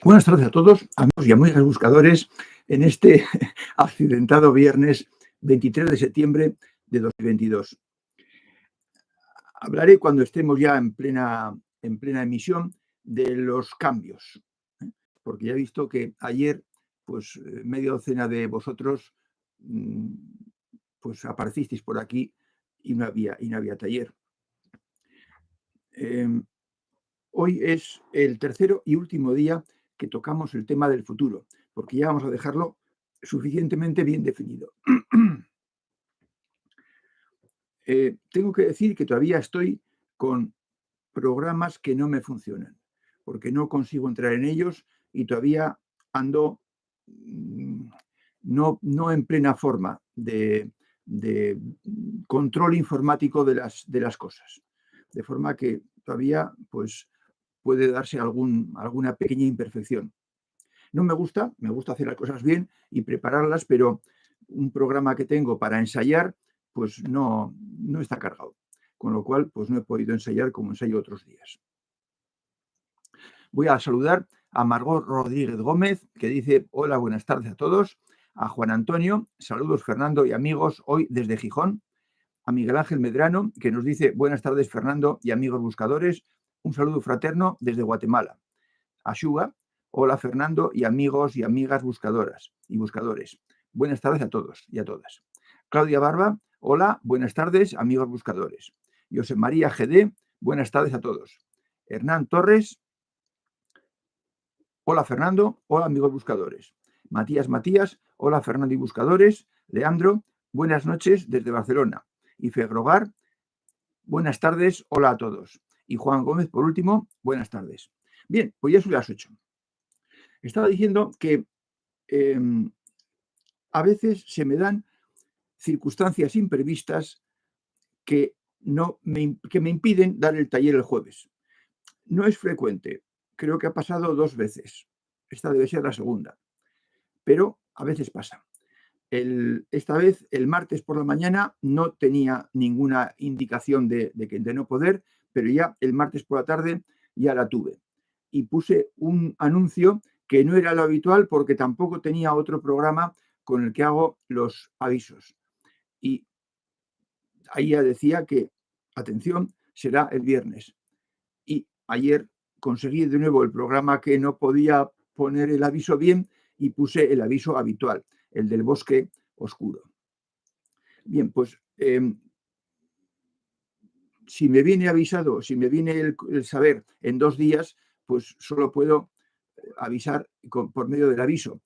Buenas tardes a todos, amigos y amigas buscadores, en este accidentado viernes 23 de septiembre de 2022. Hablaré cuando estemos ya en plena emisión de los cambios, porque ya he visto que ayer, pues media docena de vosotros, pues aparecisteis por aquí y no había taller. Hoy es el tercero y último día que tocamos el tema del futuro, porque ya vamos a dejarlo suficientemente bien definido. Tengo que decir que todavía estoy con programas que no me funcionan, porque no consigo entrar en ellos y todavía ando no en plena forma de control informático de las cosas. De forma que todavía pues, puede darse alguna pequeña imperfección. No me gusta hacer las cosas bien y prepararlas, pero un programa que tengo para ensayar, pues no está cargado. Con lo cual, pues no he podido ensayar como ensayo otros días. Voy a saludar a Margot Rodríguez Gómez, que dice: hola, buenas tardes a todos. A Juan Antonio, saludos Fernando y amigos, hoy desde Gijón. A Miguel Ángel Medrano, que nos dice: buenas tardes Fernando y amigos buscadores. Un saludo fraterno desde Guatemala. A Shuga: hola Fernando y amigos y amigas buscadoras y buscadores. Buenas tardes a todos y a todas. Claudia Barba: hola, buenas tardes amigos buscadores. José María GD: buenas tardes a todos. Hernán Torres: hola Fernando, hola amigos buscadores. Matías: hola Fernando y buscadores. Leandro: buenas noches desde Barcelona. Y Fegrogar: buenas tardes, hola a todos. Y Juan Gómez, por último: buenas tardes. Bien, pues ya son las 8. Estaba diciendo que a veces se me dan circunstancias imprevistas que me impiden dar el taller el jueves. No es frecuente, creo que ha pasado 2 veces. Esta debe ser la segunda, pero a veces pasa. Esta vez, el martes por la mañana, no tenía ninguna indicación de no poder, pero ya el martes por la tarde ya la tuve. Y puse un anuncio que no era lo habitual porque tampoco tenía otro programa con el que hago los avisos. Y ahí ya decía que, atención, será el viernes. Y ayer conseguí de nuevo el programa que no podía poner el aviso bien y puse el aviso habitual, el del bosque oscuro. Bien, pues si me viene avisado, si me viene el saber en 2 días, pues solo puedo avisar por medio del aviso.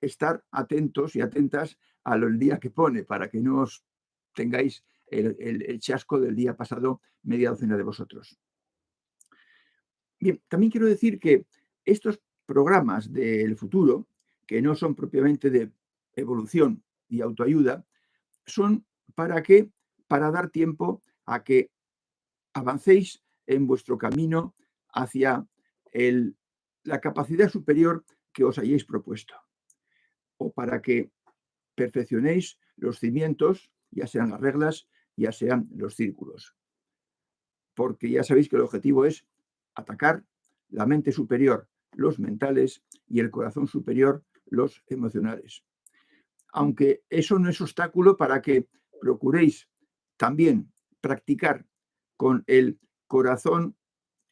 Estar atentos y atentas al día que pone para que no os tengáis el chasco del día pasado media docena de vosotros. Bien, también quiero decir que estos programas del futuro, que no son propiamente de evolución y autoayuda, son para dar tiempo a que avancéis en vuestro camino hacia la capacidad superior que os hayáis propuesto, o para que perfeccionéis los cimientos, ya sean las reglas, ya sean los círculos. Porque ya sabéis que el objetivo es atacar la mente superior, los mentales, y el corazón superior, los emocionales. Aunque eso no es obstáculo para que procuréis también practicar con el corazón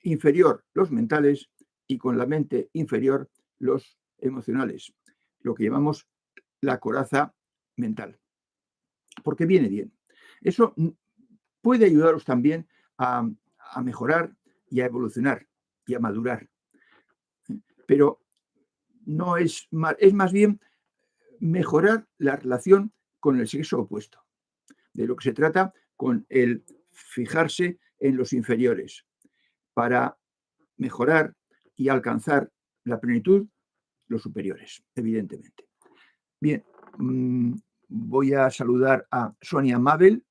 inferior los mentales y con la mente inferior los emocionales, lo que llamamos la coraza mental. Porque viene bien. Eso puede ayudaros también a mejorar y a evolucionar y a madurar. Pero no es más bien mejorar la relación con el sexo opuesto. De lo que se trata con el fijarse en los inferiores para mejorar y alcanzar la plenitud, los superiores, evidentemente. Bien, voy a saludar a Sonia Mabel.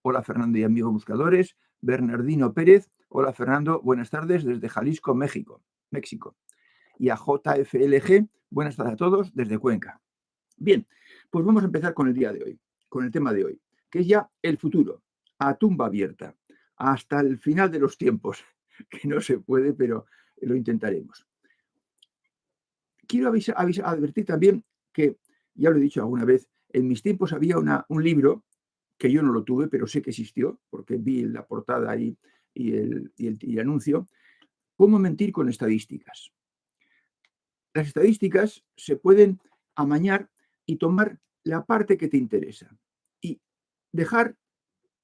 Hola Fernando y amigos buscadores. Bernardino Pérez: hola Fernando, buenas tardes desde Jalisco, México. Y a JFLG: buenas tardes a todos desde Cuenca. Bien, pues vamos a empezar con el día de hoy, con el tema de hoy, que es ya el futuro, a tumba abierta, hasta el final de los tiempos, que no se puede, pero lo intentaremos. quiero advertir también que, ya lo he dicho alguna vez, en mis tiempos había un libro que yo no lo tuve, pero sé que existió, porque vi la portada ahí y el anuncio, Cómo mentir con estadísticas. Las estadísticas se pueden amañar y tomar la parte que te interesa y dejar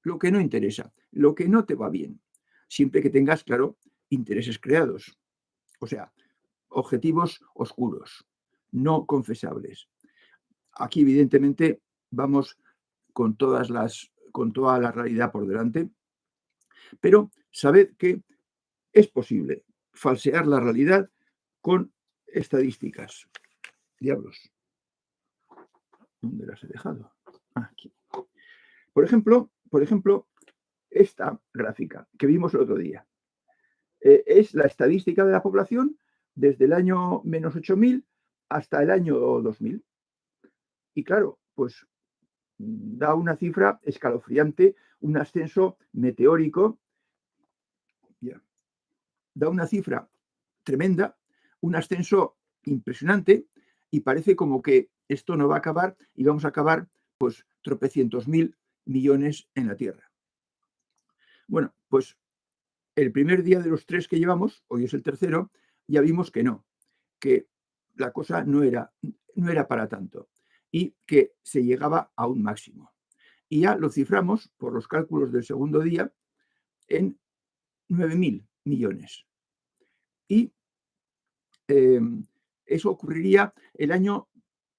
lo que no interesa, lo que no te va bien, siempre que tengas, claro, intereses creados, o sea, objetivos oscuros, no confesables. Aquí, evidentemente, vamos con toda la realidad por delante, pero sabed que es posible falsear la realidad con estadísticas. Diablos, ¿dónde las he dejado? Aquí. Por ejemplo, esta gráfica que vimos el otro día. Es la estadística de la población desde el año menos 8000 hasta el año 2000. Y claro, pues da una cifra escalofriante, un ascenso meteórico, ya, da una cifra tremenda, un ascenso impresionante y parece como que esto no va a acabar y vamos a acabar pues tropecientos mil millones en la Tierra. Bueno, pues el primer día de los 3 que llevamos, hoy es el tercero, ya vimos que no, que la cosa no era para tanto y que se llegaba a un máximo. Y ya lo ciframos por los cálculos del segundo día en 9.000 millones. Y eso ocurriría el año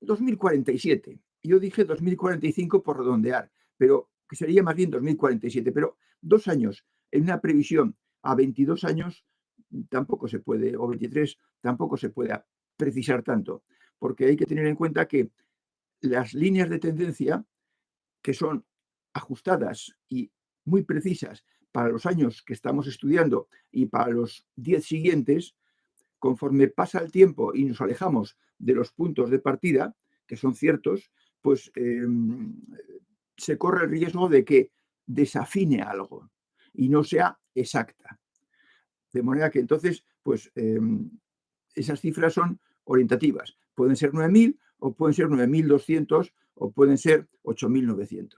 2047. Yo dije 2045 por redondear, pero que sería más bien 2047. Pero 2 años en una previsión a 22 años tampoco se puede, o 23, tampoco se puede precisar tanto, porque hay que tener en cuenta que las líneas de tendencia, que son ajustadas y muy precisas para los años que estamos estudiando y para los 10 siguientes, conforme pasa el tiempo y nos alejamos de los puntos de partida, que son ciertos, pues se corre el riesgo de que desafine algo y no sea exacta. De manera que entonces, pues esas cifras son orientativas. Pueden ser 9.000 o pueden ser 9.200 o pueden ser 8.900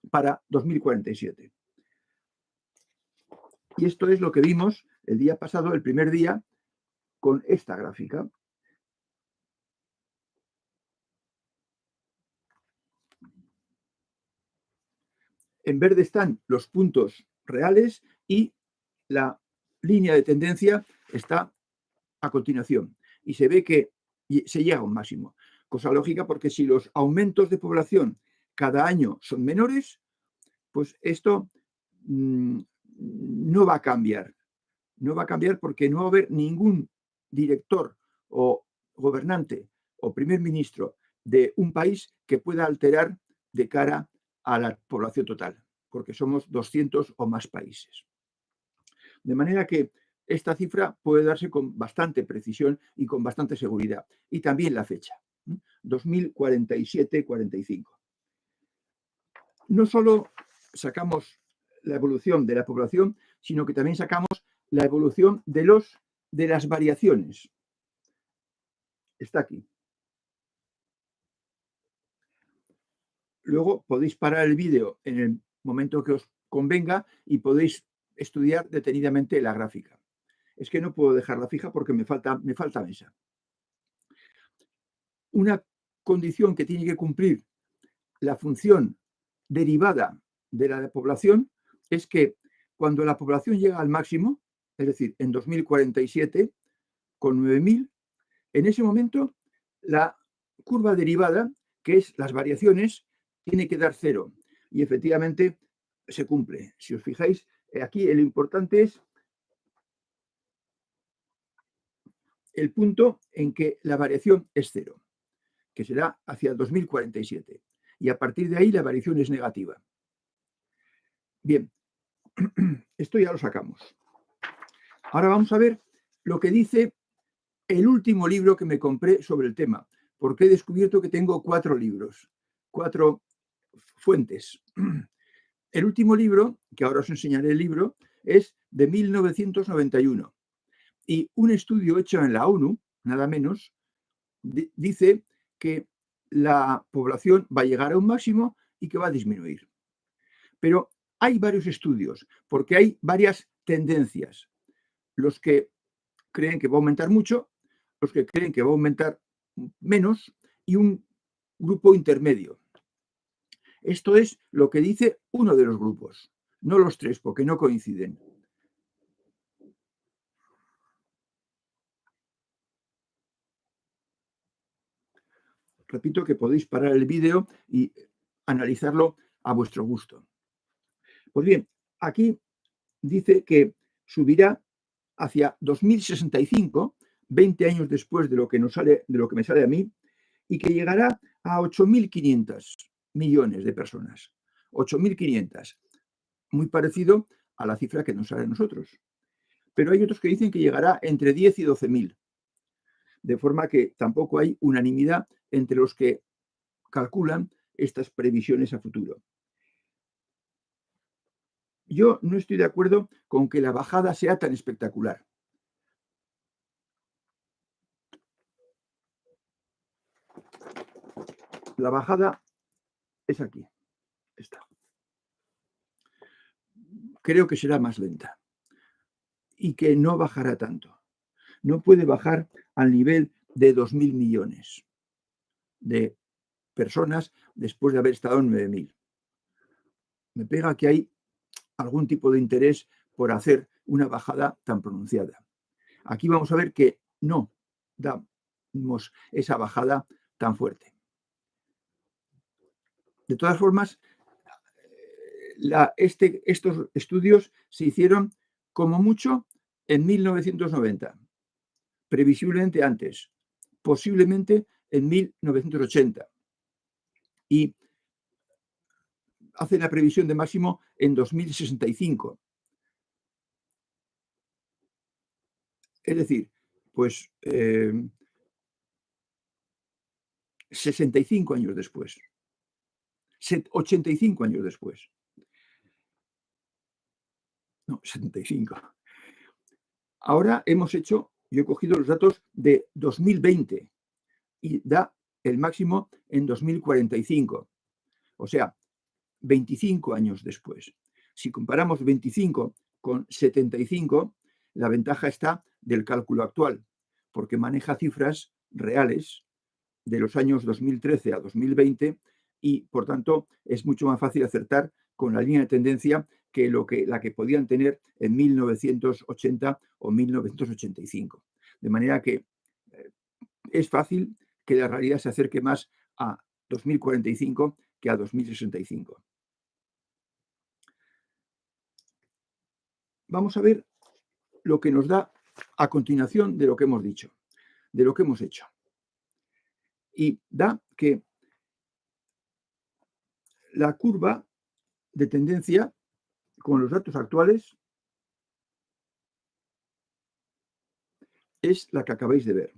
para 2047. Y esto es lo que vimos el día pasado, el primer día, con esta gráfica. En verde están los puntos reales y la línea de tendencia está a continuación. Y se ve que se llega a un máximo. Cosa lógica porque si los aumentos de población cada año son menores, pues esto no va a cambiar. No va a cambiar porque no va a haber ningún director o gobernante o primer ministro de un país que pueda alterar de cara a la población total, porque somos 200 o más países. De manera que esta cifra puede darse con bastante precisión y con bastante seguridad. Y también la fecha, 2047-45. No solo sacamos la evolución de la población, sino que también sacamos la evolución de las variaciones. Está aquí. Luego podéis parar el vídeo en el momento que os convenga y podéis estudiar detenidamente la gráfica. Es que no puedo dejarla fija porque me falta mesa. Una condición que tiene que cumplir la función derivada de la población es que cuando la población llega al máximo, es decir, en 2047, con 9.000, en ese momento la curva derivada, que es las variaciones, tiene que dar 0. Y efectivamente se cumple. Si os fijáis, aquí lo importante es el punto en que la variación es 0, que será hacia el 2047. Y a partir de ahí la variación es negativa. Bien, esto ya lo sacamos. Ahora vamos a ver lo que dice el último libro que me compré sobre el tema, porque he descubierto que tengo 4 libros, 4 fuentes. El último libro, que ahora os enseñaré el libro, es de 1991. Y un estudio hecho en la ONU nada menos, dice que la población va a llegar a un máximo y que va a disminuir. Pero hay varios estudios, porque hay varias tendencias. Los que creen que va a aumentar mucho, los que creen que va a aumentar menos y un grupo intermedio. Esto es lo que dice uno de los grupos, no los tres, porque no coinciden. Repito que podéis parar el vídeo y analizarlo a vuestro gusto. Pues bien, aquí dice que subirá hacia 2065, 20 años después de lo que me sale a mí, y que llegará a 8.500 millones de personas. 8.500, muy parecido a la cifra que nos sale a nosotros. Pero hay otros que dicen que llegará entre 10 y 12.000, de forma que tampoco hay unanimidad entre los que calculan estas previsiones a futuro. Yo no estoy de acuerdo con que la bajada sea tan espectacular. La bajada es aquí, está. Creo que será más lenta y que no bajará tanto. No puede bajar al nivel de 2.000 millones de personas después de haber estado en 9.000. Me pega que hay algún tipo de interés por hacer una bajada tan pronunciada. Aquí vamos a ver que no damos esa bajada tan fuerte. De todas formas, estos estudios se hicieron como mucho en 1990, previsiblemente antes, posiblemente en 1980. Y hace la previsión de máximo en 2065. Es decir, pues 65 años después, 85 años después. No, 75. Ahora yo he cogido los datos de 2020 y da el máximo en 2045. O sea, 25 años después. Si comparamos 25 con 75, la ventaja está del cálculo actual, porque maneja cifras reales de los años 2013 a 2020 y, por tanto, es mucho más fácil acertar con la línea de tendencia que la que podían tener en 1980 o 1985. De manera que es fácil que la realidad se acerque más a 2045 que a 2065. Vamos a ver lo que nos da a continuación de lo que hemos dicho, de lo que hemos hecho. Y da que la curva de tendencia con los datos actuales es la que acabáis de ver.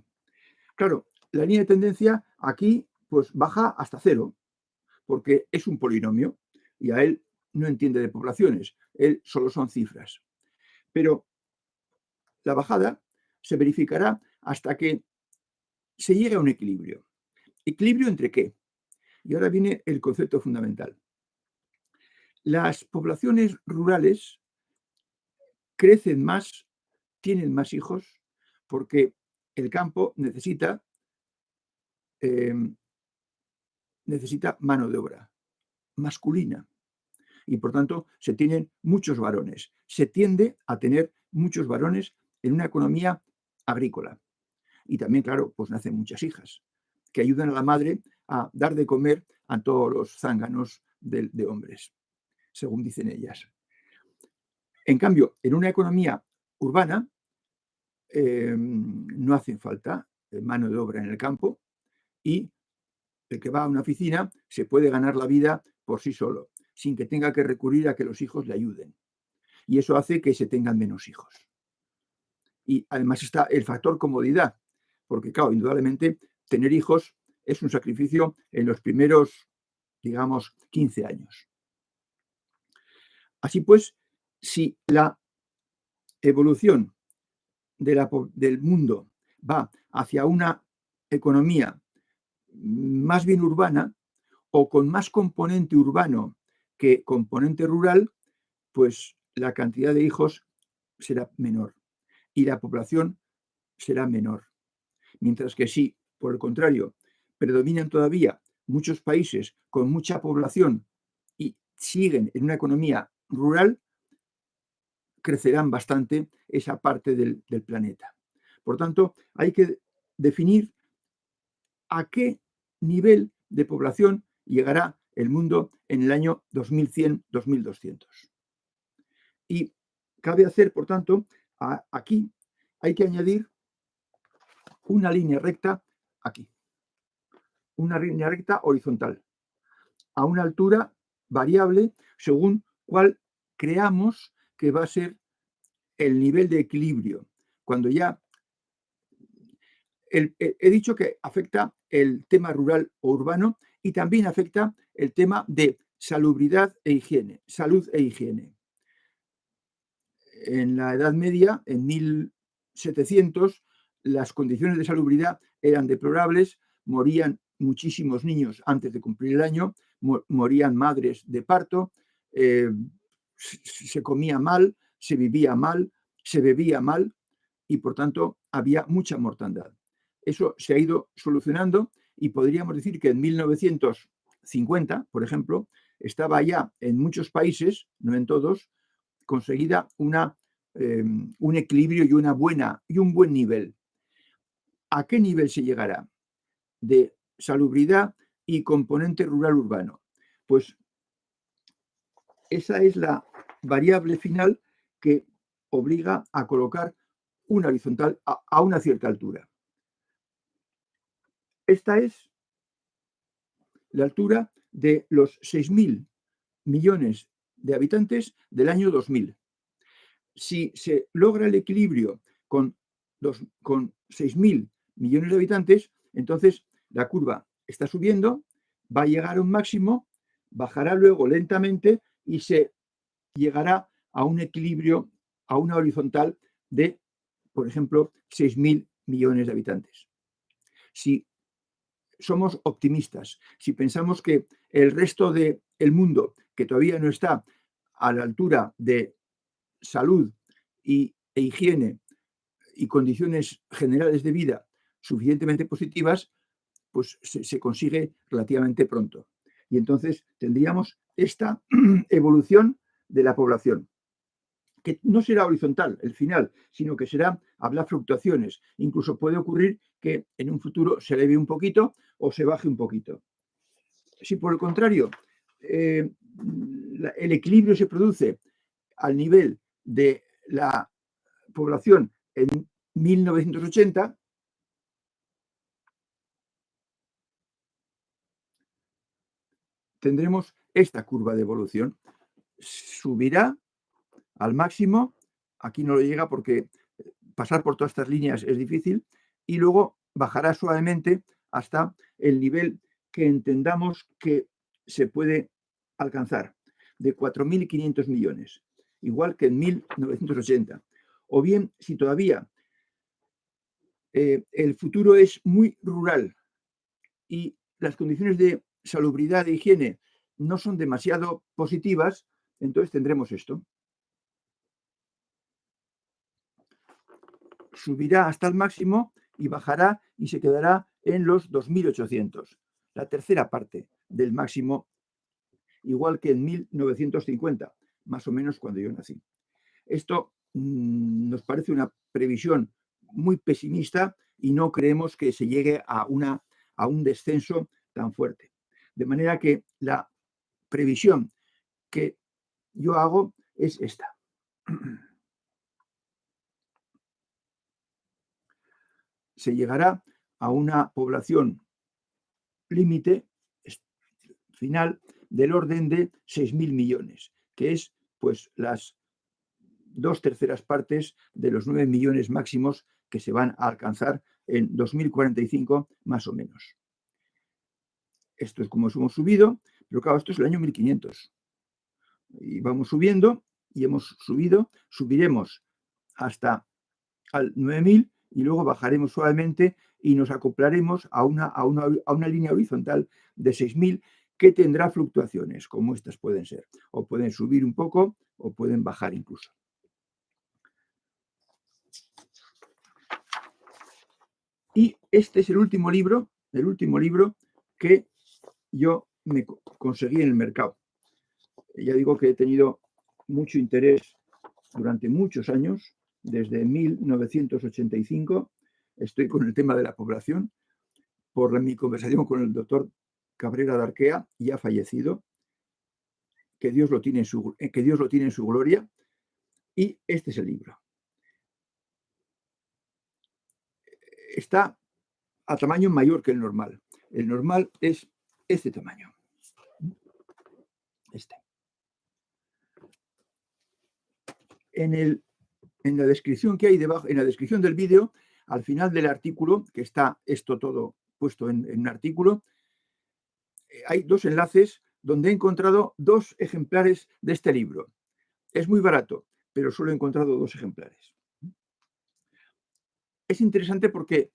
Claro, la línea de tendencia aquí pues baja hasta cero, porque es un polinomio y a él no entiende de poblaciones, él solo son cifras. Pero la bajada se verificará hasta que se llegue a un equilibrio. ¿Equilibrio entre qué? Y ahora viene el concepto fundamental. Las poblaciones rurales crecen más, tienen más hijos, porque el campo necesita mano de obra masculina y por tanto se tienen muchos varones. Se tiende a tener muchos varones en una economía agrícola. Y también, claro, pues nacen muchas hijas que ayudan a la madre a dar de comer a todos los zánganos de hombres, según dicen ellas. En cambio, en una economía urbana no hacen falta mano de obra en el campo y el que va a una oficina se puede ganar la vida por sí solo, sin que tenga que recurrir a que los hijos le ayuden. Y eso hace que se tengan menos hijos. Y además está el factor comodidad, porque claro, indudablemente tener hijos es un sacrificio en los primeros, digamos, 15 años. Así pues, si la evolución del mundo va hacia una economía más bien urbana o con más componente urbano que componente rural, pues la cantidad de hijos será menor y la población será menor. Mientras que si, por el contrario, predominan todavía muchos países con mucha población y siguen en una economía rural, crecerán bastante esa parte del planeta. Por tanto, hay que definir a qué nivel de población llegará el mundo en el año 2100-2200. Y cabe hacer, por tanto, aquí hay que añadir una línea recta aquí, una línea recta horizontal, a una altura variable según cuál creamos que va a ser el nivel de equilibrio. Cuando ya he dicho que afecta el tema rural o urbano y también afecta el tema de salubridad e higiene, salud e higiene. En la Edad Media, en 1700, las condiciones de salubridad eran deplorables, morían muchísimos niños antes de cumplir el año, morían madres de parto, se comía mal, se vivía mal, se bebía mal y por tanto había mucha mortandad. Eso se ha ido solucionando y podríamos decir que en 1950, por ejemplo, estaba ya en muchos países, no en todos, conseguida un equilibrio y un buen nivel. ¿A qué nivel se llegará de salubridad y componente rural-urbano? Pues esa es la variable final que obliga a colocar una horizontal a una cierta altura. Esta es la altura de los 6.000 millones de habitantes del año 2000. Si se logra el equilibrio con 6.000 millones de habitantes, entonces la curva está subiendo, va a llegar a un máximo, bajará luego lentamente y se llegará a un equilibrio, a una horizontal de, por ejemplo, 6.000 millones de habitantes. Si somos optimistas, si pensamos que el resto del mundo, que todavía no está a la altura de salud e higiene y condiciones generales de vida suficientemente positivas, pues se consigue relativamente pronto. Y entonces tendríamos esta evolución de la población, que no será horizontal el final, sino que habrá fluctuaciones. Incluso puede ocurrir que en un futuro se eleve un poquito o se baje un poquito. Si por el contrario el equilibrio se produce al nivel de la población en 1980, tendremos esta curva de evolución. Subirá al máximo, aquí no lo llega porque pasar por todas estas líneas es difícil, y luego bajará suavemente hasta el nivel que entendamos que se puede alcanzar, de 4.500 millones, igual que en 1980. O bien, si todavía el futuro es muy rural y las condiciones de salubridad e higiene no son demasiado positivas, entonces tendremos esto. Subirá hasta el máximo y bajará y se quedará en los 2.800, la tercera parte del máximo, igual que en 1950, más o menos cuando yo nací. Esto nos parece una previsión muy pesimista y no creemos que se llegue a un descenso tan fuerte. De manera que la previsión que yo hago es esta. Se llegará a una población límite final del orden de 6.000 millones, que es pues las 2/3 partes de los 9 millones máximos que se van a alcanzar en 2045 más o menos. Esto es como hemos subido, pero claro, esto es el año 1500. Y vamos subiendo y hemos subido, subiremos hasta al 9.000 y luego bajaremos suavemente y nos acoplaremos a una línea horizontal de 6.000 que tendrá fluctuaciones, como estas pueden ser. O pueden subir un poco o pueden bajar incluso. Y este es el último libro que yo me conseguí en el mercado. Ya digo que he tenido mucho interés durante muchos años, desde 1985, estoy con el tema de la población, por mi conversación con el doctor Cabrera de Arquea, ya fallecido, que Dios lo tiene en su gloria, y este es el libro. Está a tamaño mayor que el normal. El normal es este tamaño. Este. En la descripción que hay debajo, en la descripción del vídeo, al final del artículo, que está esto todo puesto en un artículo, hay 2 enlaces donde he encontrado 2 ejemplares de este libro. Es muy barato, pero solo he encontrado 2 ejemplares. Es interesante porque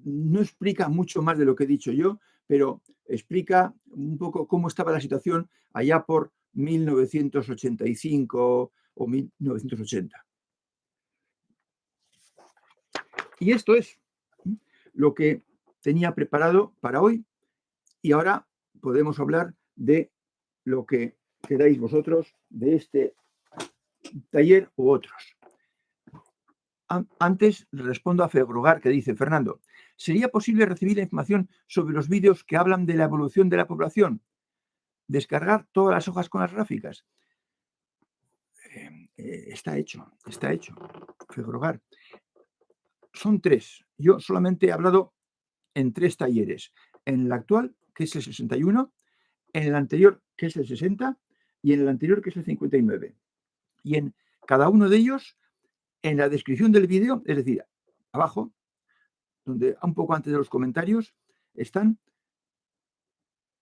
no explica mucho más de lo que he dicho yo, pero explica un poco cómo estaba la situación allá por 1985 o 1980. Y esto es lo que tenía preparado para hoy, y ahora podemos hablar de lo que queráis vosotros de este taller u otros. Antes respondo a Februgar, que dice: Fernando, ¿sería posible recibir la información sobre los vídeos que hablan de la evolución de la población? ¿Descargar todas las hojas con las gráficas? Está hecho, Februgar. Son 3. Yo solamente he hablado en 3 talleres. En el actual, que es el 61, en el anterior, que es el 60, y en el anterior, que es el 59. Y en cada uno de ellos, en la descripción del vídeo, es decir, abajo, donde un poco antes de los comentarios, están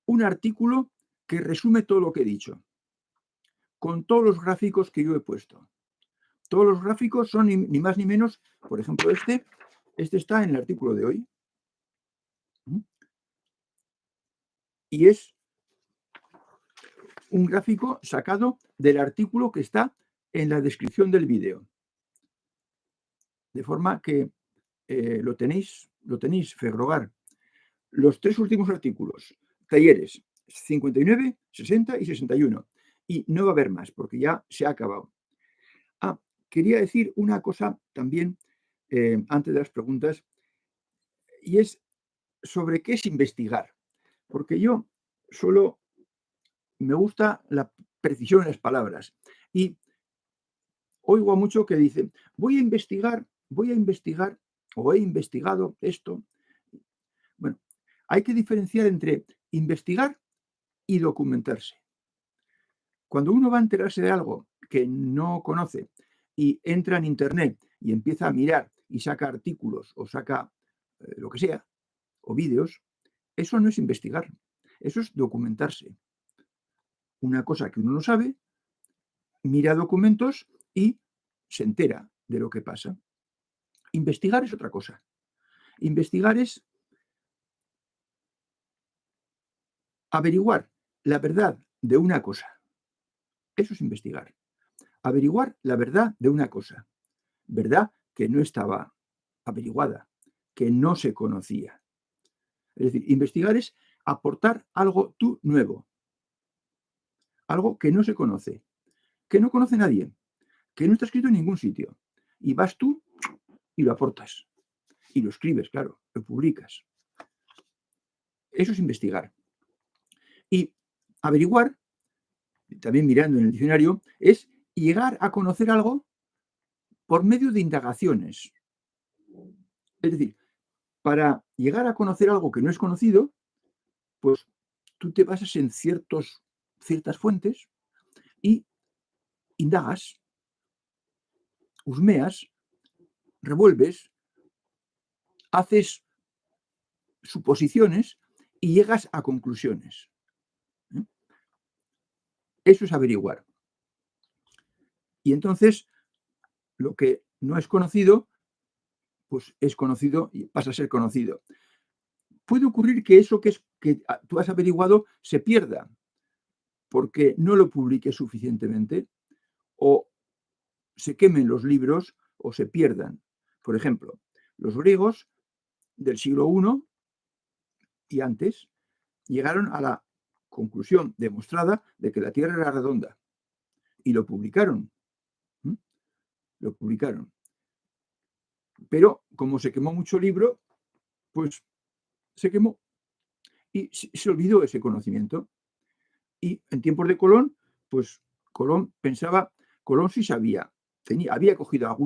un artículo que resume todo lo que he dicho, con todos los gráficos que yo he puesto. Todos los gráficos son ni más ni menos, por ejemplo, este está en el artículo de hoy. Y es un gráfico sacado del artículo que está en la descripción del vídeo. De forma que lo tenéis, Februgar. Los 3 últimos artículos, talleres 59, 60 y 61. Y no va a haber más, porque ya se ha acabado. Quería decir una cosa también antes de las preguntas, y es sobre qué es investigar. Porque yo solo me gusta la precisión en las palabras. Y oigo mucho que dicen: voy a investigar, o he investigado esto. Bueno, hay que diferenciar entre investigar y documentarse. Cuando uno va a enterarse de algo que no conoce y entra en Internet y empieza a mirar y saca artículos o saca lo que sea, o vídeos, eso no es investigar, eso es documentarse. Una cosa que uno no sabe, mira documentos y se entera de lo que pasa. Investigar es otra cosa. Investigar es averiguar la verdad de una cosa. Eso es investigar. Averiguar la verdad de una cosa. Verdad que no estaba averiguada, que no se conocía. Es decir, investigar es aportar algo tú nuevo. Algo que no se conoce, que no conoce nadie, que no está escrito en ningún sitio. Y vas tú y lo aportas. Y lo escribes, claro, lo publicas. Eso es investigar. Y averiguar, también mirando en el diccionario, es llegar a conocer algo por medio de indagaciones. Es decir, para llegar a conocer algo que no es conocido, pues tú te basas en ciertas fuentes y indagas, husmeas, revuelves, haces suposiciones y llegas a conclusiones. Eso es averiguar. Y entonces, lo que no es conocido, pues es conocido y pasa a ser conocido. Puede ocurrir que eso que tú has averiguado se pierda porque no lo publiques suficientemente o se quemen los libros o se pierdan. Por ejemplo, los griegos del siglo I y antes llegaron a la conclusión demostrada de que la Tierra era redonda y lo publicaron. ¿Mm? Lo publicaron. Pero como se quemó mucho libro, pues se quemó y se olvidó ese conocimiento. Y en tiempos de Colón, pues Colón sí sabía, había cogido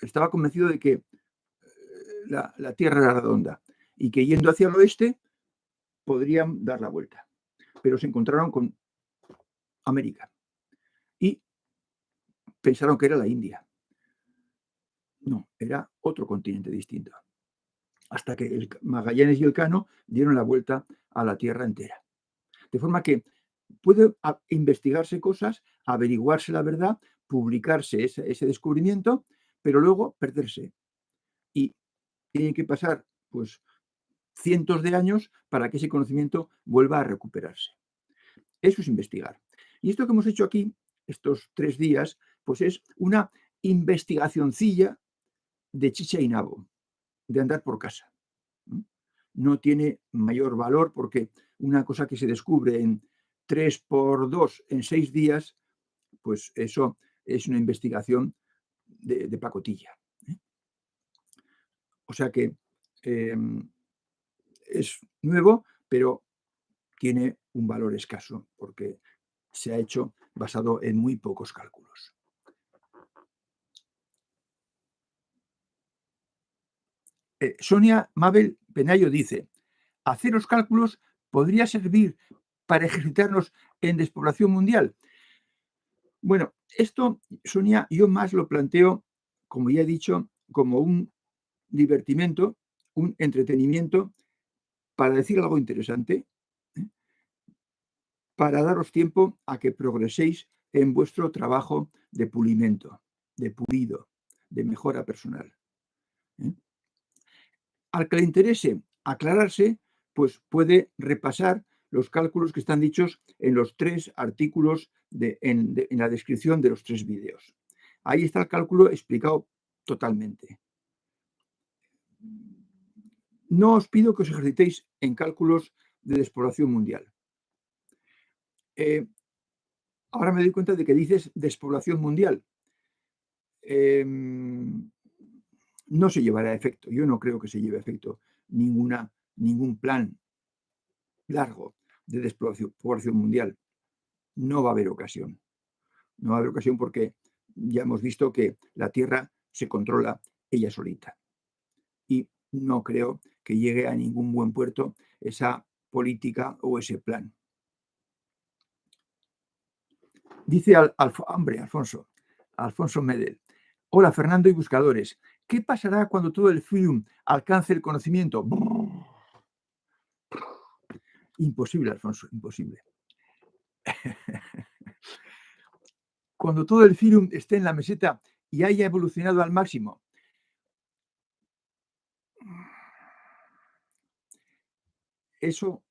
estaba convencido de que la Tierra era redonda y que yendo hacia el oeste podrían dar la vuelta. Pero se encontraron con América y pensaron que era la India. No, era otro continente distinto. Hasta que el Magallanes y el Cano dieron la vuelta a la Tierra entera. De forma que puede investigarse cosas, averiguarse la verdad, publicarse ese descubrimiento, pero luego perderse. Y tiene que pasar pues cientos de años para que ese conocimiento vuelva a recuperarse. Eso es investigar. Y esto que hemos hecho aquí, estos 3 días, pues es una investigacioncilla de chicha y nabo, de andar por casa. No tiene mayor valor porque una cosa que se descubre en 3 por 2 en 6 días, pues eso es una investigación de pacotilla. O sea que es nuevo, pero tiene un valor escaso porque se ha hecho basado en muy pocos cálculos. Sonia Mabel Penayo dice, hacer los cálculos podría servir para ejercitarnos en despoblación mundial. Bueno, esto, Sonia, yo más lo planteo, como ya he dicho, como un divertimento, un entretenimiento para decir algo interesante, ¿eh? Para daros tiempo a que progreséis en vuestro trabajo de pulimento, de pulido, de mejora personal. Al que le interese aclararse, pues puede repasar los cálculos que están dichos en los 3 artículos en la descripción de los 3 vídeos. Ahí está el cálculo explicado totalmente. No os pido que os ejercitéis en cálculos de despoblación mundial. Ahora me doy cuenta de que dices despoblación mundial. No se llevará a efecto. Yo no creo que se lleve a efecto ningún plan largo de despoblación mundial. No va a haber ocasión. No va a haber ocasión porque ya hemos visto que la Tierra se controla ella solita. Y no creo que llegue a ningún buen puerto esa política o ese plan. Dice Alfonso Medel. Hola, Fernando y buscadores. ¿Qué pasará cuando todo el film alcance el conocimiento? Imposible, Alfonso, imposible. Cuando todo el film esté en la meseta y haya evolucionado al máximo. Eso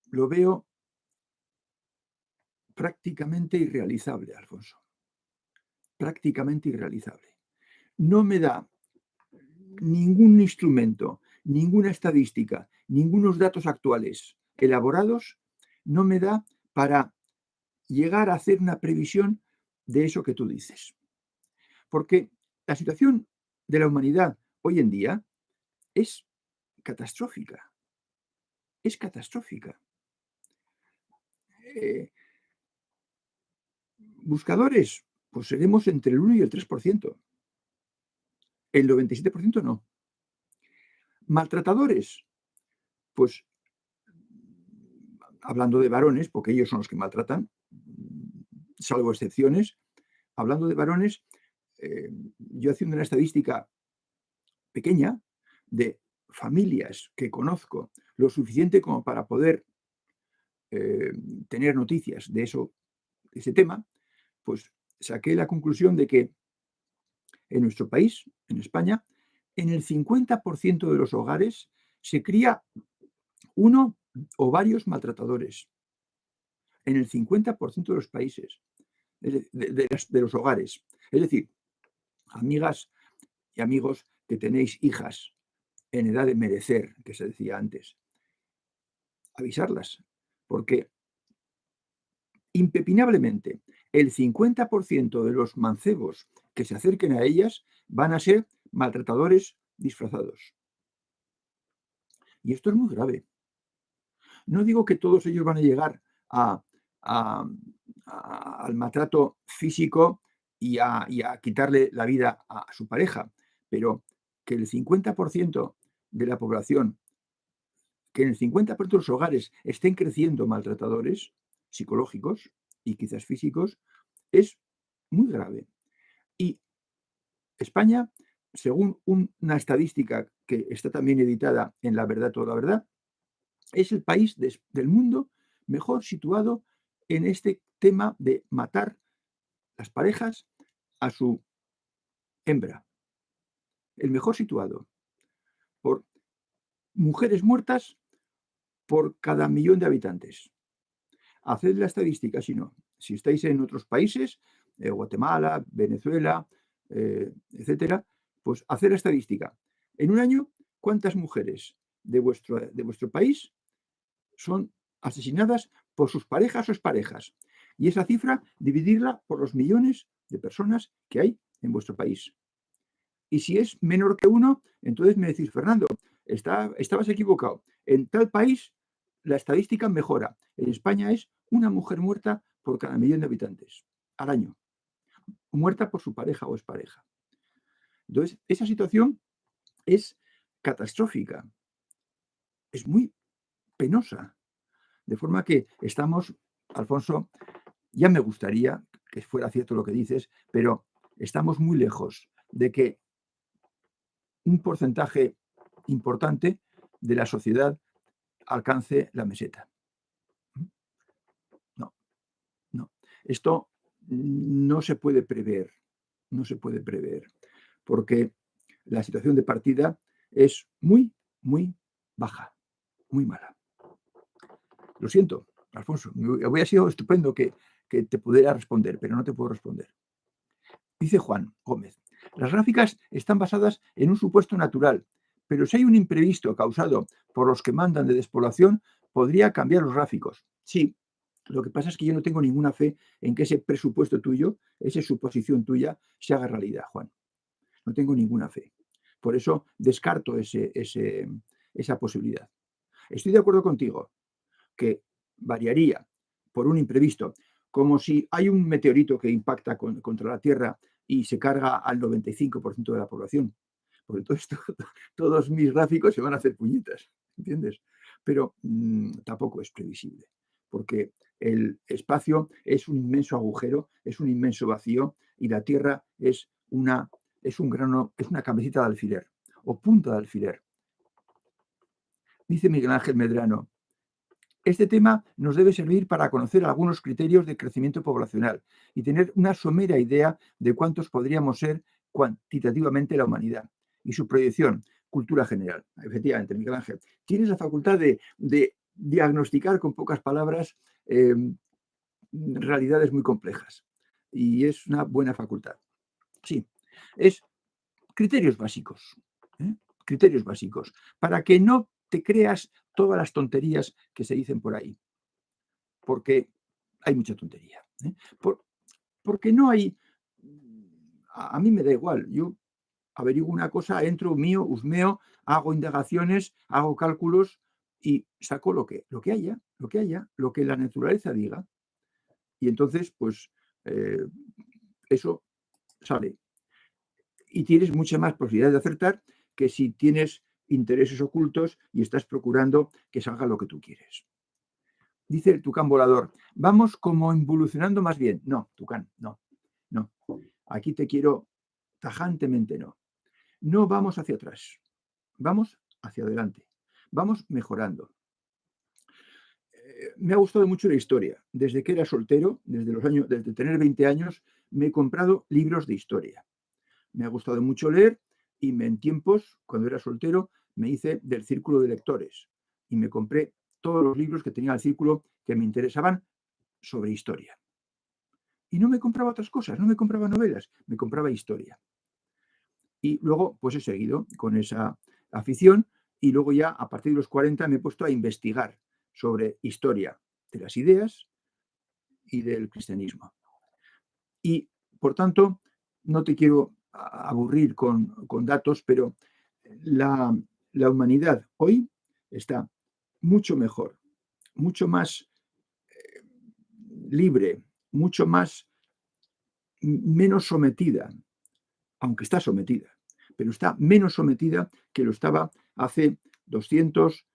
lo veo prácticamente irrealizable, Alfonso. Prácticamente irrealizable. No me da ningún instrumento, ninguna estadística, ningunos datos actuales elaborados, no me da para llegar a hacer una previsión de eso que tú dices. Porque la situación de la humanidad hoy en día es catastrófica. Es catastrófica. Buscadores, pues seremos entre el 1 y el 3%. El 97% no. Maltratadores, pues hablando de varones, porque ellos son los que maltratan, salvo excepciones, hablando de varones, yo haciendo una estadística pequeña de familias que conozco lo suficiente como para poder tener noticias de ese tema, pues saqué la conclusión de que En nuestro país, en España, en el 50% de los hogares se cría uno o varios maltratadores. En el 50% de los países, de los hogares. Es decir, amigas y amigos que tenéis hijas en edad de merecer, que se decía antes, avisarlas, porque impepinablemente el 50% de los mancebos que se acerquen a ellas van a ser maltratadores disfrazados. Y esto es muy grave. No digo que todos ellos van a llegar a, al maltrato físico y a quitarle la vida a su pareja, pero que el 50% de la población, que en el 50% de los hogares estén creciendo maltratadores psicológicos y quizás físicos, es muy grave. Y España, según una estadística que está también editada en La Verdad, Toda la Verdad, es el país del mundo mejor situado en este tema de matar las parejas a su hembra. El mejor situado por mujeres muertas por cada millón de habitantes. Haced la estadística, si no. Si estáis en otros países, Guatemala, Venezuela, etcétera, pues haced la estadística. En un año, ¿cuántas mujeres de vuestro país son asesinadas por sus parejas o exparejas? Y esa cifra, dividirla por los millones de personas que hay en vuestro país. Y si es menor que uno, entonces me decís, Fernando, estabas equivocado. En tal país la estadística mejora. En España es una mujer muerta por cada millón de habitantes al año. Muerta por su pareja o expareja. Entonces, esa situación es catastrófica. Es muy penosa. De forma que estamos, Alfonso, ya me gustaría que fuera cierto lo que dices, pero estamos muy lejos de que un porcentaje importante de la sociedad alcance la meseta. No, no. Esto no se puede prever, no se puede prever, porque la situación de partida es muy, muy baja, muy mala. Lo siento, Alfonso, me hubiera sido estupendo que te pudiera responder, pero no te puedo responder. Dice Juan Gómez, las gráficas están basadas en un supuesto natural, pero si hay un imprevisto causado por los que mandan de despoblación, podría cambiar los gráficos. Sí, lo que pasa es que yo no tengo ninguna fe en que ese presupuesto tuyo, esa suposición tuya, se haga realidad, Juan. No tengo ninguna fe. Por eso descarto esa posibilidad. Estoy de acuerdo contigo que variaría por un imprevisto, como si hay un meteorito que impacta contra la Tierra y se carga al 95% de la población. Porque entonces todos mis gráficos se van a hacer puñetas, ¿entiendes? Pero tampoco es previsible, porque el espacio es un inmenso agujero, es un inmenso vacío y la Tierra es un grano, es una cabecita de alfiler o punta de alfiler. Dice Miguel Ángel Medrano, este tema nos debe servir para conocer algunos criterios de crecimiento poblacional y tener una somera idea de cuántos podríamos ser cuantitativamente la humanidad y su proyección, cultura general. Efectivamente, Miguel Ángel, tienes la facultad de diagnosticar con pocas palabras realidades muy complejas y es una buena facultad. Sí, es criterios básicos, criterios básicos, para que no te creas todas las tonterías que se dicen por ahí, porque hay mucha tontería. Porque no hay, a mí me da igual, yo averiguo una cosa, entro mío, husmeo, hago indagaciones, hago cálculos y saco lo que haya, lo que la naturaleza diga. Y entonces, pues, eso sale. Y tienes mucha más posibilidad de acertar que si tienes intereses ocultos y estás procurando que salga lo que tú quieres. Dice el Tucán volador, vamos como involucionando más bien. No, Tucán, no. Aquí te quiero tajantemente no. No vamos hacia atrás, vamos hacia adelante, vamos mejorando. Me ha gustado mucho la historia. Desde que era soltero, desde tener 20 años, me he comprado libros de historia. me ha gustado mucho leer y en tiempos, cuando era soltero, me hice del círculo de lectores y me compré todos los libros que tenía el círculo que me interesaban sobre historia. Y no me compraba otras cosas, no me compraba novelas, me compraba historia. Y luego, pues he seguido con esa afición y luego ya a partir de los 40 me he puesto a investigar sobre historia de las ideas y del cristianismo. Y, por tanto, no te quiero aburrir con datos, pero la humanidad hoy está mucho mejor, mucho más libre, mucho menos sometida, aunque está sometida, pero está menos sometida que lo estaba hace 200,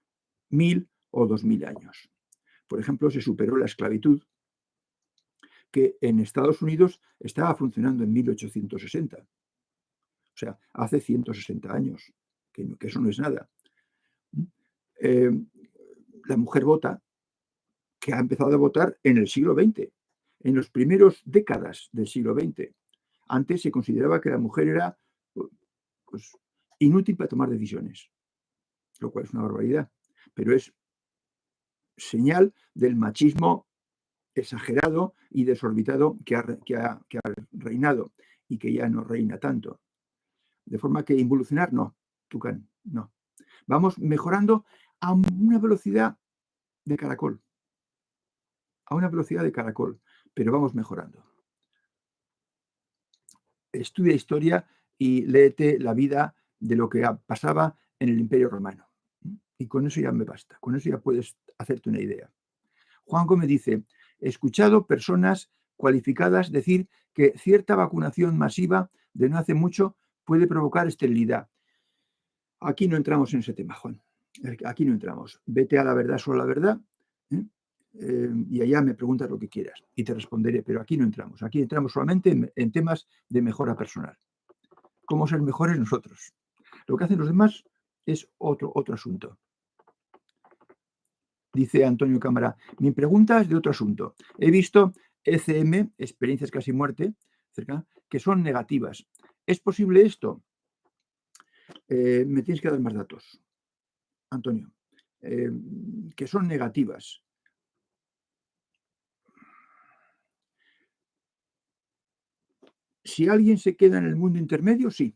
1000 o 2000 años. Por ejemplo, se superó la esclavitud, que en Estados Unidos estaba funcionando en 1860. O sea, hace 160 años, que eso no es nada. La mujer vota, que ha empezado a votar en el siglo XX, en las primeras décadas del siglo XX. Antes se consideraba que la mujer era pues, inútil para tomar decisiones, lo cual es una barbaridad, pero es señal del machismo exagerado y desorbitado que ha reinado y que ya no reina tanto. De forma que involucionar, no, Tucán, no. Vamos mejorando a una velocidad de caracol, pero vamos mejorando. Estudia historia y léete la vida de lo que pasaba en el Imperio Romano. Y con eso ya me basta, con eso ya puedes hacerte una idea. Juan Gómez dice, he escuchado personas cualificadas decir que cierta vacunación masiva de no hace mucho puede provocar esterilidad. Aquí no entramos en ese tema, Juan. Aquí no entramos. Vete a la verdad, solo la verdad, y allá me preguntas lo que quieras y te responderé, pero aquí no entramos. Aquí entramos solamente en temas de mejora personal. Cómo ser mejores nosotros. Lo que hacen los demás es otro asunto. Dice Antonio Cámara, mi pregunta es de otro asunto. He visto ECM, experiencias casi muerte, que son negativas. ¿Es posible esto? Me tienes que dar más datos, Antonio. Que son negativas. Si alguien se queda en el mundo intermedio, sí.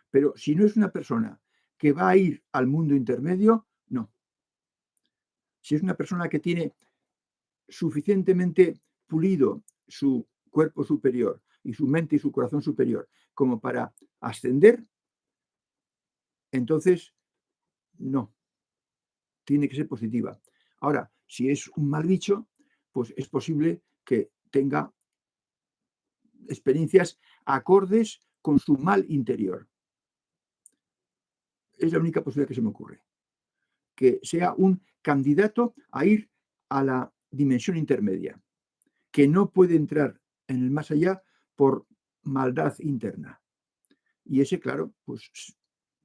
Pero si no es una persona que va a ir al mundo intermedio, no. Si es una persona que tiene suficientemente pulido su cuerpo superior y su mente y su corazón superior como para ascender, entonces no, tiene que ser positiva. Ahora, si es un mal bicho, pues es posible que tenga experiencias acordes con su mal interior. Es la única posibilidad que se me ocurre. Que sea un candidato a ir a la dimensión intermedia, que no puede entrar en el más allá por maldad interna. Y ese, claro, pues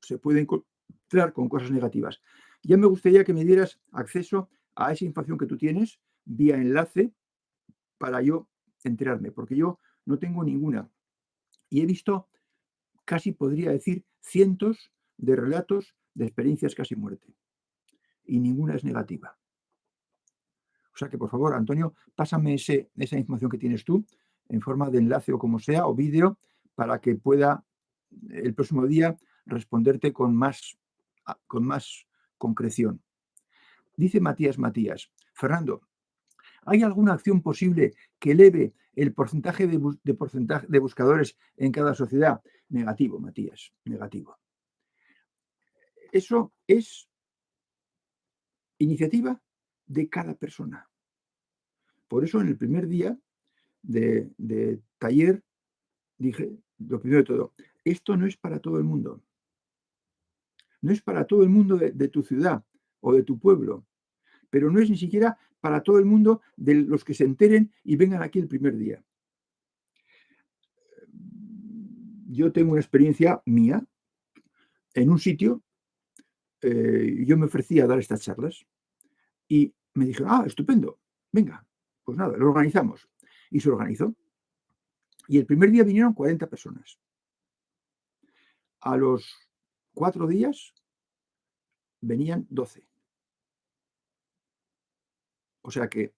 se puede encontrar con cosas negativas. Ya me gustaría que me dieras acceso a esa información que tú tienes vía enlace para yo enterarme, porque yo no tengo ninguna. Y he visto, casi podría decir, cientos de relatos de experiencias casi muerte. Y ninguna es negativa. O sea que, por favor, Antonio, pásame esa información que tienes tú en forma de enlace o como sea, o vídeo, para que pueda el próximo día responderte con más concreción. Dice Matías, Fernando, ¿hay alguna acción posible que eleve el porcentaje de buscadores en cada sociedad? Negativo, Matías, negativo. Eso es iniciativa de cada persona. Por eso en el primer día de taller dije, lo primero de todo, esto no es para todo el mundo. No es para todo el mundo de tu ciudad o de tu pueblo, pero no es ni siquiera para todo el mundo de los que se enteren y vengan aquí el primer día. Yo tengo una experiencia mía en un sitio, yo me ofrecí a dar estas charlas y me dijeron, estupendo, venga, pues nada, lo organizamos. Y se organizó. Y el primer día vinieron 40 personas. A los 4 días venían 12. O sea que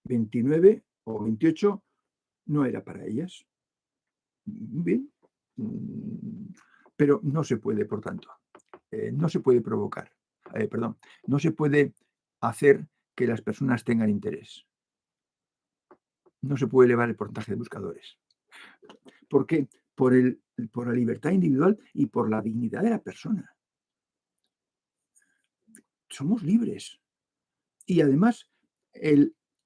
29 o 28 no era para ellas. Bien. Pero no se puede, por tanto, no se puede provocar, perdón, no se puede hacer que las personas tengan interés. No se puede elevar el porcentaje de buscadores. ¿Por qué? Por la libertad individual y por la dignidad de la persona. Somos libres. Y además,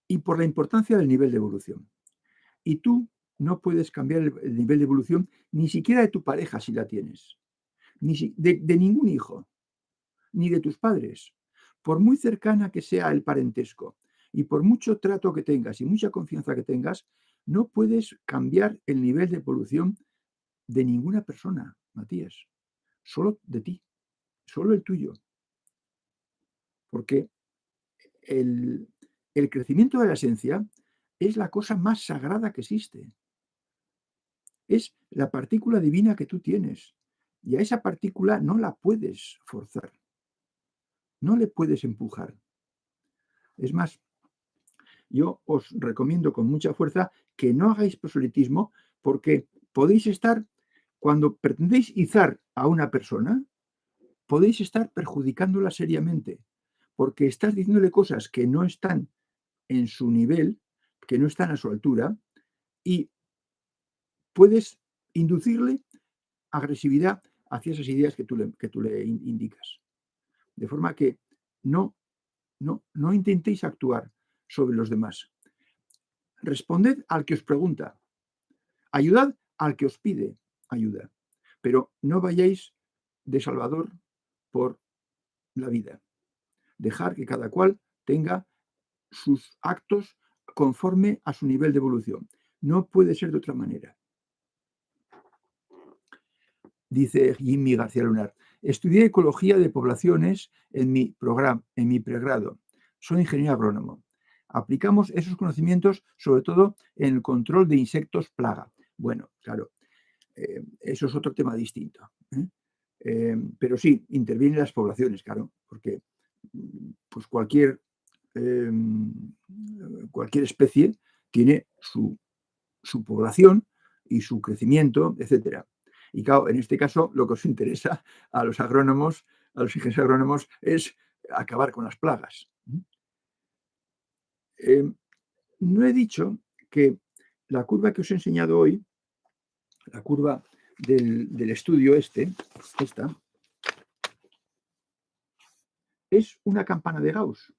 y por la importancia del nivel de evolución. Y tú no puedes cambiar el nivel de evolución ni siquiera de tu pareja si la tienes, ni de ningún hijo, ni de tus padres. Por muy cercana que sea el parentesco y por mucho trato que tengas y mucha confianza que tengas, no puedes cambiar el nivel de evolución de ninguna persona, Matías. Solo de ti, solo el tuyo. Porque el crecimiento de la esencia es la cosa más sagrada que existe. Es la partícula divina que tú tienes. Y a esa partícula no la puedes forzar. No le puedes empujar. Es más, yo os recomiendo con mucha fuerza que no hagáis proselitismo porque podéis estar, cuando pretendéis izar a una persona, podéis estar perjudicándola seriamente porque estás diciéndole cosas que no están en su nivel, que no están a su altura y puedes inducirle agresividad hacia esas ideas que tú le indicas. De forma que no intentéis actuar sobre los demás. Responded al que os pregunta. Ayudad al que os pide ayuda. Pero no vayáis de salvador por la vida. Dejar que cada cual tenga sus actos conforme a su nivel de evolución. No puede ser de otra manera. Dice Jimmy García Lunar, estudié ecología de poblaciones en mi pregrado. Soy ingeniero agrónomo. Aplicamos esos conocimientos sobre todo en el control de insectos plaga. Bueno, claro, eso es otro tema distinto. Pero sí, intervienen las poblaciones, claro, porque pues cualquier especie tiene su población y su crecimiento, etcétera. Y claro, en este caso lo que os interesa a los agrónomos, a los ingenieros agrónomos, es acabar con las plagas. No he dicho que la curva que os he enseñado hoy, la curva del estudio esta, es una campana de Gauss.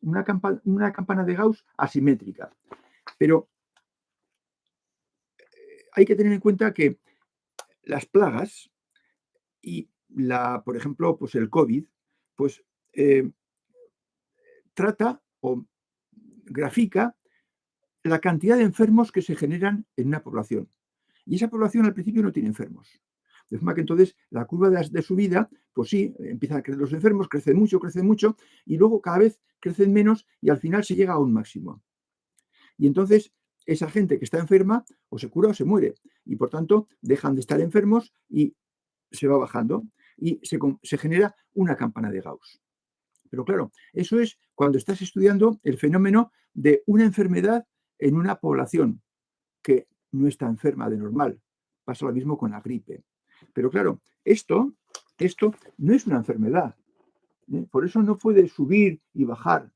Una campana de Gauss asimétrica. Pero hay que tener en cuenta que las plagas y por ejemplo, pues el COVID, pues trata o grafica la cantidad de enfermos que se generan en una población. Y esa población al principio no tiene enfermos. De forma que entonces la curva de subida, pues sí, empiezan a crecer los enfermos, crecen mucho, y luego cada vez crecen menos y al final se llega a un máximo. Y entonces esa gente que está enferma o se cura o se muere. Y por tanto dejan de estar enfermos y se va bajando. Y se genera una campana de Gauss. Pero claro, eso es cuando estás estudiando el fenómeno de una enfermedad en una población que no está enferma de normal. Pasa lo mismo con la gripe. Pero claro, esto no es una enfermedad. Por eso no puede subir y bajar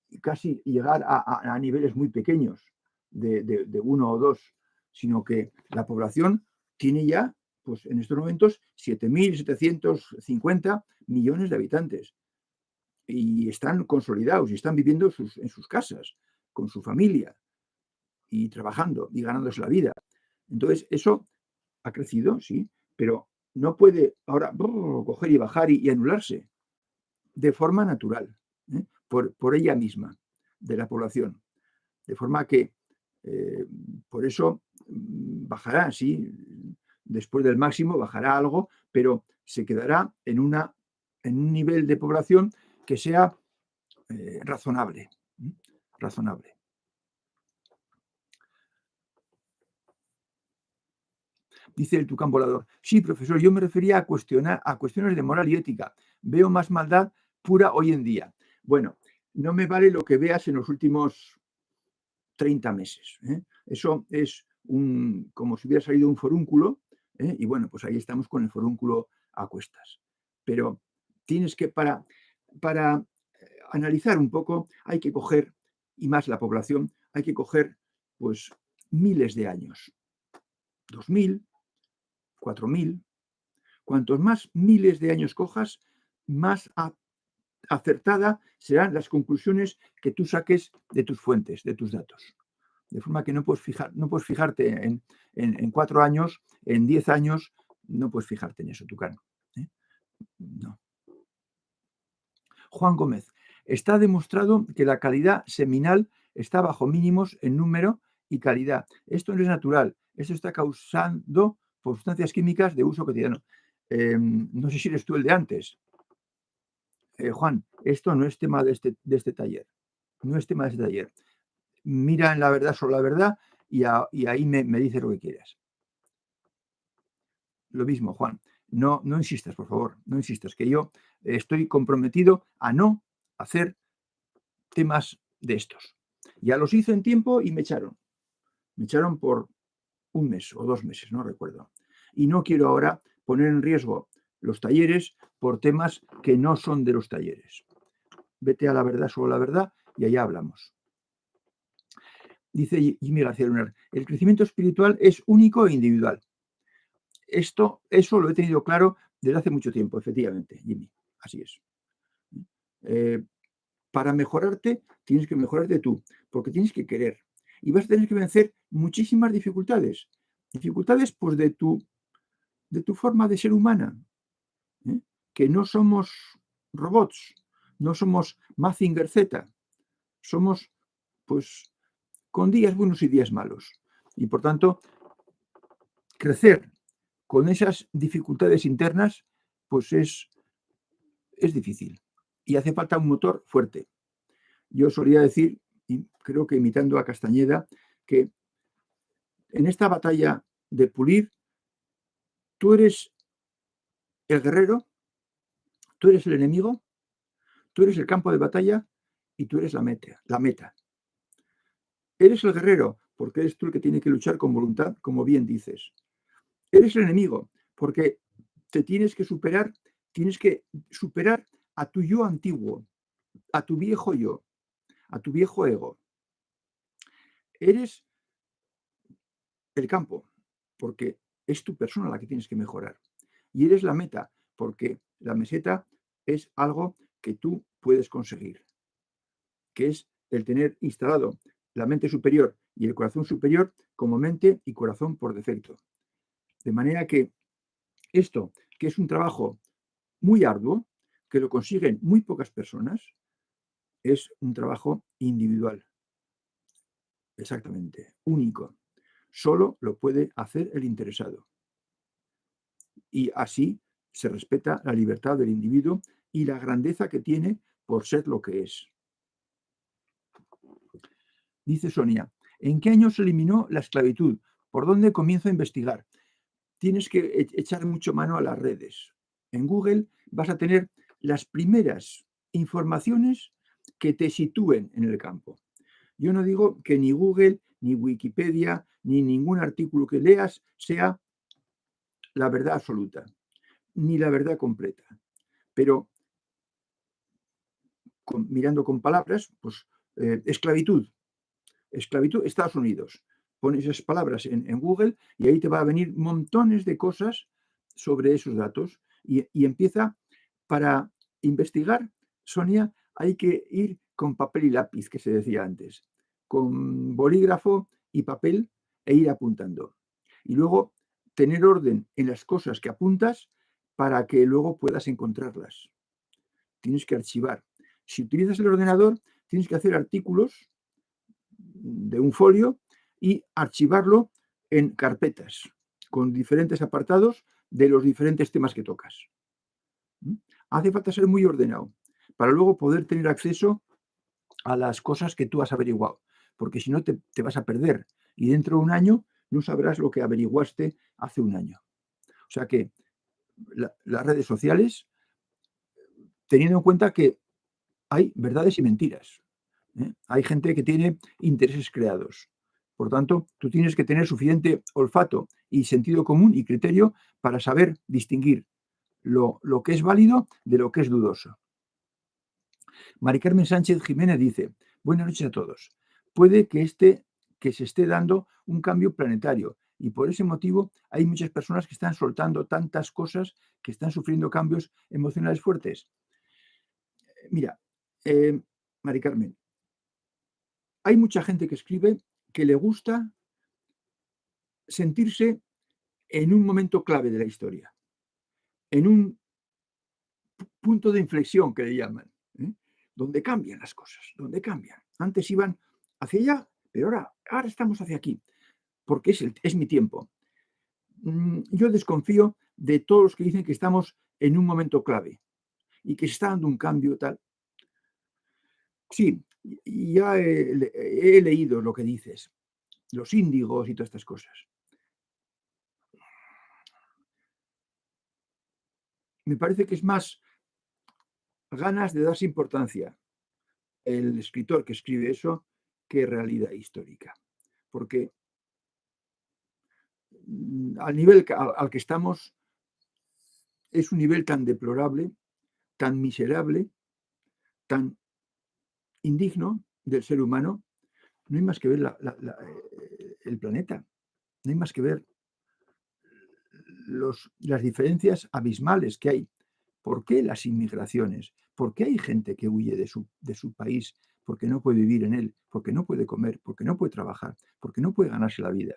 y casi llegar a niveles muy pequeños de 1 o 2, sino que la población tiene ya, pues en estos momentos, 7.750 millones de habitantes y están consolidados y están viviendo en sus casas, con su familia y trabajando y ganándose la vida. Entonces, eso ha crecido, sí, pero no puede ahora coger y bajar y anularse de forma natural, por ella misma, de la población. De forma que, por eso bajará, sí, después del máximo bajará algo, pero se quedará en un nivel de población que sea razonable. Razonable. Dice el tucán volador. Sí, profesor, yo me refería a cuestiones de moral y ética. Veo más maldad pura hoy en día. Bueno, no me vale lo que veas en los últimos 30 meses. Eso es como si hubiera salido un forúnculo, y bueno, pues ahí estamos con el forúnculo a cuestas. Pero tienes que, para analizar un poco, hay que coger, y más la población, hay que coger pues miles de años. 2000, 4000. Cuantos más miles de años cojas, más acertada serán las conclusiones que tú saques de tus fuentes, de tus datos. De forma que no puedes fijarte en 4 años, en 10 años, no puedes fijarte en eso, Tucán. No. Juan Gómez. Está demostrado que la calidad seminal está bajo mínimos en número y calidad. Esto no es natural. Esto está causando por sustancias químicas de uso cotidiano. No sé si eres tú el de antes. Juan, esto no es tema de este taller. No es tema de este taller. Mira en La Verdad sobre la Verdad y ahí me dices lo que quieras. Lo mismo, Juan. No insistas, por favor. No insistas, que yo estoy comprometido a no hacer temas de estos. Ya los hice en tiempo y me echaron. Me echaron por 1 mes o 2 meses, no recuerdo. Y no quiero ahora poner en riesgo los talleres por temas que no son de los talleres. Vete a La Verdad sobre la Verdad y allá hablamos. Dice Jimmy García Lunar, el crecimiento espiritual es único e individual. Eso lo he tenido claro desde hace mucho tiempo, efectivamente, Jimmy. Así es. Para mejorarte, tienes que mejorarte tú, porque tienes que querer. Y vas a tener que vencer muchísimas dificultades. Dificultades, pues, de tu forma de ser humana. Que no somos robots, no somos Mazinger Z. Somos, pues, con días buenos y días malos. Y, por tanto, crecer con esas dificultades internas, pues es difícil. Y hace falta un motor fuerte. Yo solía decir, y creo que imitando a Castañeda, que en esta batalla de pulir, tú eres el guerrero, tú eres el enemigo, tú eres el campo de batalla y tú eres la meta. Eres el guerrero porque eres tú el que tiene que luchar con voluntad, como bien dices. Eres el enemigo porque tienes que superar a tu yo antiguo, a tu viejo yo, a tu viejo ego. Eres el campo, porque es tu persona la que tienes que mejorar. Y eres la meta, porque la meseta es algo que tú puedes conseguir, que es el tener instalado la mente superior y el corazón superior como mente y corazón por defecto. De manera que esto, que es un trabajo muy arduo, que lo consiguen muy pocas personas, es un trabajo individual. Exactamente, único. Solo lo puede hacer el interesado. Y así se respeta la libertad del individuo y la grandeza que tiene por ser lo que es. Dice Sonia, ¿en qué año se eliminó la esclavitud? ¿Por dónde comienzo a investigar? Tienes que echar mucho mano a las redes. En Google vas a tener las primeras informaciones que te sitúen en el campo. Yo no digo que ni Google, ni Wikipedia, ni ningún artículo que leas sea la verdad absoluta, ni la verdad completa. Pero mirando con palabras, pues esclavitud, Estados Unidos. Pones esas palabras en Google y ahí te va a venir montones de cosas sobre esos datos. Y empieza, para investigar, Sonia, hay que ir con papel y lápiz, que se decía antes, con bolígrafo y papel e ir apuntando. Y luego tener orden en las cosas que apuntas para que luego puedas encontrarlas. Tienes que archivar. Si utilizas el ordenador, tienes que hacer artículos de un folio y archivarlo en carpetas con diferentes apartados de los diferentes temas que tocas. Hace falta ser muy ordenado para luego poder tener acceso a las cosas que tú has averiguado, porque si no te vas a perder y dentro de un año no sabrás lo que averiguaste hace un año. O sea que las redes sociales, teniendo en cuenta que hay verdades y mentiras, hay gente que tiene intereses creados. Por tanto, tú tienes que tener suficiente olfato y sentido común y criterio para saber distinguir lo que es válido de lo que es dudoso. Mari Carmen Sánchez Jiménez dice: buenas noches a todos. Puede que se esté dando un cambio planetario y por ese motivo hay muchas personas que están soltando tantas cosas, que están sufriendo cambios emocionales fuertes. Mira, Mari Carmen, hay mucha gente que escribe que le gusta sentirse en un momento clave de la historia, en un punto de inflexión que le llaman, donde cambian las cosas, donde cambian. Antes iban hacia allá, pero ahora estamos hacia aquí, porque es mi tiempo. Yo desconfío de todos los que dicen que estamos en un momento clave y que se está dando un cambio tal. Sí, ya he leído lo que dices, los índigos y todas estas cosas. Me parece que es más ganas de darse importancia el escritor que escribe eso que realidad histórica. Porque al nivel al que estamos es un nivel tan deplorable, tan miserable, tan indigno del ser humano. No hay más que ver el planeta, no hay más que ver las diferencias abismales que hay. ¿Por qué las inmigraciones? ¿Por qué hay gente que huye de su país porque no puede vivir en él, porque no puede comer, porque no puede trabajar, porque no puede ganarse la vida?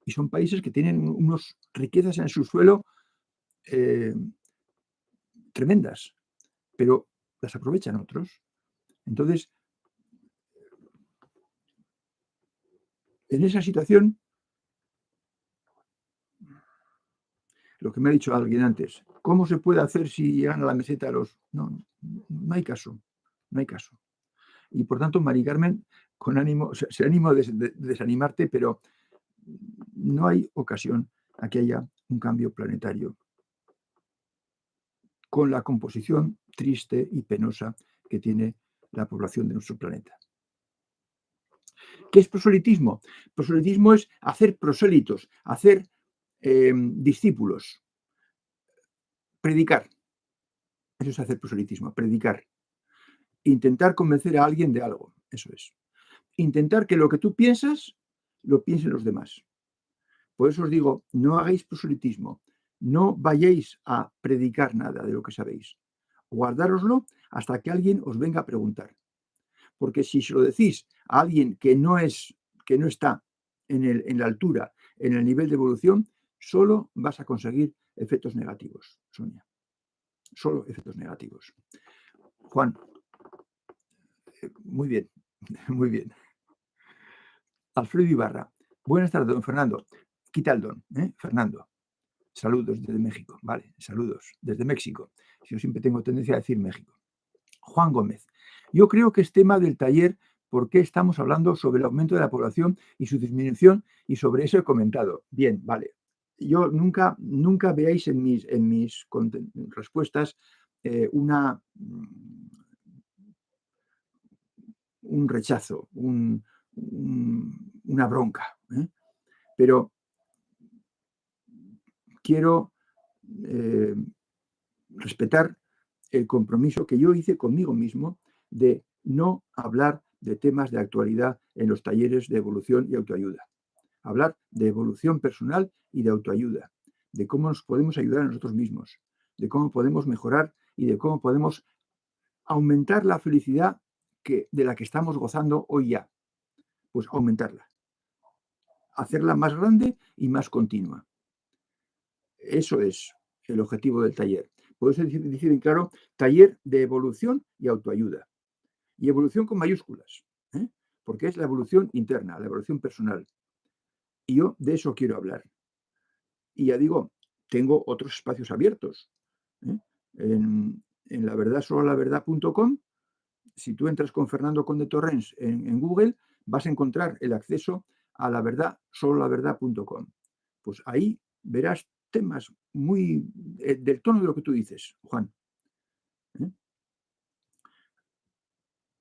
Y son países que tienen unas riquezas en su suelo tremendas, pero las aprovechan otros. Entonces, en esa situación, lo que me ha dicho alguien antes, ¿cómo se puede hacer si llegan a la meseta los...? No, no hay caso, no hay caso. Y por tanto, Mari Carmen, con ánimo, se ánimo de desanimarte, pero no hay ocasión a que haya un cambio planetario con la composición triste y penosa que tiene la población de nuestro planeta. ¿Qué es proselitismo? Proselitismo es hacer prosélitos, hacer discípulos, predicar. Eso es hacer proselitismo, predicar. Intentar convencer a alguien de algo, eso es. Intentar que lo que tú piensas, lo piensen los demás. Por eso os digo, no hagáis proselitismo, no vayáis a predicar nada de lo que sabéis. Guardároslo hasta que alguien os venga a preguntar. Porque si se lo decís a alguien que no está en la altura, en el nivel de evolución, solo vas a conseguir efectos negativos, Sonia. Solo efectos negativos. Juan, muy bien, muy bien. Alfredo Ibarra, buenas tardes, don Fernando. Quita el don, Fernando. Saludos desde México, vale, saludos desde México. Yo siempre tengo tendencia a decir México. Juan Gómez, yo creo que es tema del taller porque estamos hablando sobre el aumento de la población y su disminución y sobre eso he comentado. Bien, vale. Yo nunca veáis en mis respuestas un rechazo, una bronca. Pero quiero respetar el compromiso que yo hice conmigo mismo de no hablar de temas de actualidad en los talleres de evolución y autoayuda. Hablar de evolución personal y de autoayuda, de cómo nos podemos ayudar a nosotros mismos, de cómo podemos mejorar y de cómo podemos aumentar la felicidad de la que estamos gozando hoy ya. Pues aumentarla, hacerla más grande y más continua. Eso es el objetivo del taller. Por eso decir en claro, taller de evolución y autoayuda. Y evolución con mayúsculas, porque es la evolución interna, la evolución personal. Y yo de eso quiero hablar. Y ya digo, tengo otros espacios abiertos. En laverdad.com, si tú entras con Fernando Conde Torrens en Google, vas a encontrar el acceso a laverdad.com. pues ahí verás temas muy del tono de lo que tú dices, Juan. ¿eh?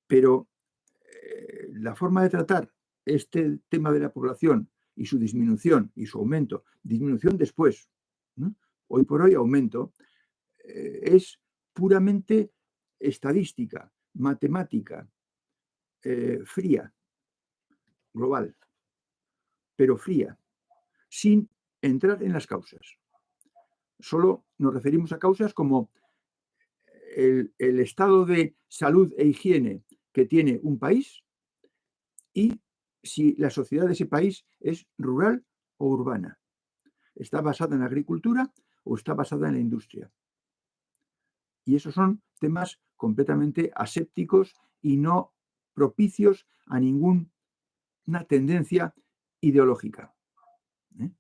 Pero la forma de tratar este tema de la población y su disminución y su aumento, disminución después, ¿no? Hoy por hoy aumento, es puramente estadística, matemática, fría, global, pero fría, sin entrar en las causas. Solo nos referimos a causas como el estado de salud e higiene que tiene un país y si la sociedad de ese país es rural o urbana. ¿Está basada en la agricultura o está basada en la industria? Y esos son temas completamente asépticos y no propicios a ninguna tendencia ideológica. ¿eh?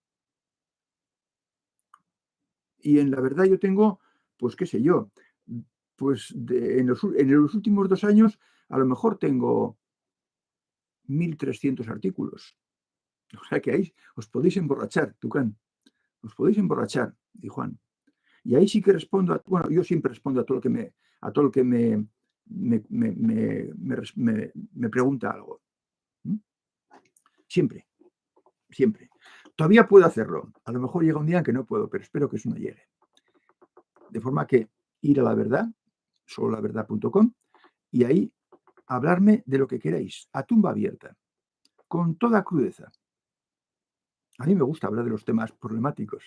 Y en la verdad yo tengo, pues qué sé yo, pues en los últimos 2 años a lo mejor tengo 1.300 artículos. O sea que ahí os podéis emborrachar, Tucán. Os podéis emborrachar, y Juan. Y ahí sí que respondo, bueno, yo siempre respondo a todo lo que me pregunta algo. ¿Mm? Siempre, siempre. Todavía puedo hacerlo. A lo mejor llega un día en que no puedo, pero espero que eso no llegue. De forma que ir a la verdad, sololaverdad.com, y ahí hablarme de lo que queráis, a tumba abierta, con toda crudeza. A mí me gusta hablar de los temas problemáticos.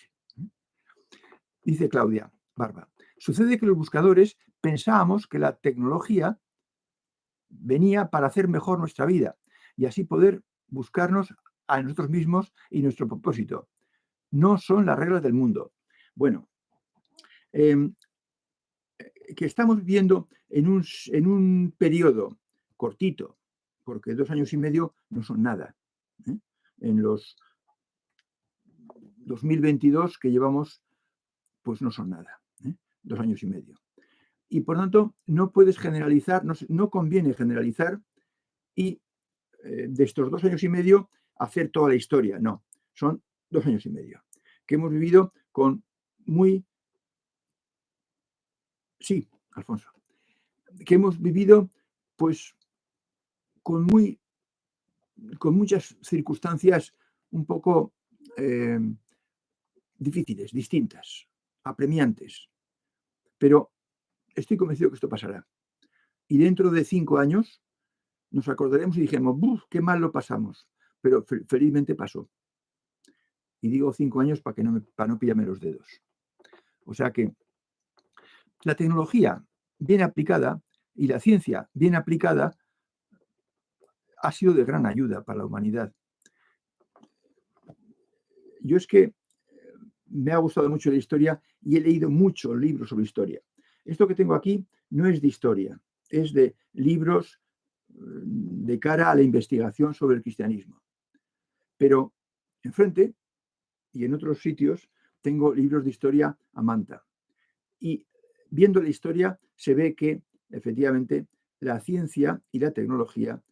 Dice Claudia Barba, sucede que los buscadores pensábamos que la tecnología venía para hacer mejor nuestra vida y así poder buscarnos a nosotros mismos y nuestro propósito. No son las reglas del mundo. Bueno, que estamos viviendo en un periodo cortito, porque 2 años y medio no son nada. En los 2022 que llevamos, pues no son nada. 2 años y medio. Y por tanto, no puedes generalizar, no conviene generalizar y de estos 2 años y medio hacer toda la historia. No, son 2 años y medio que hemos vivido con muy... Sí, Alfonso. Que hemos vivido pues con muchas circunstancias un poco difíciles, distintas, apremiantes. Pero estoy convencido que esto pasará. Y dentro de 5 años nos acordaremos y dijimos, ¡buf! ¡Qué mal lo pasamos! Pero felizmente pasó. Y digo 5 años para no pillarme los dedos. O sea que la tecnología bien aplicada y la ciencia bien aplicada ha sido de gran ayuda para la humanidad. Yo es que me ha gustado mucho la historia y he leído muchos libros sobre historia. Esto que tengo aquí no es de historia, es de libros de cara a la investigación sobre el cristianismo. Pero enfrente y en otros sitios tengo libros de historia a manta. Y viendo la historia se ve que efectivamente la ciencia y la tecnología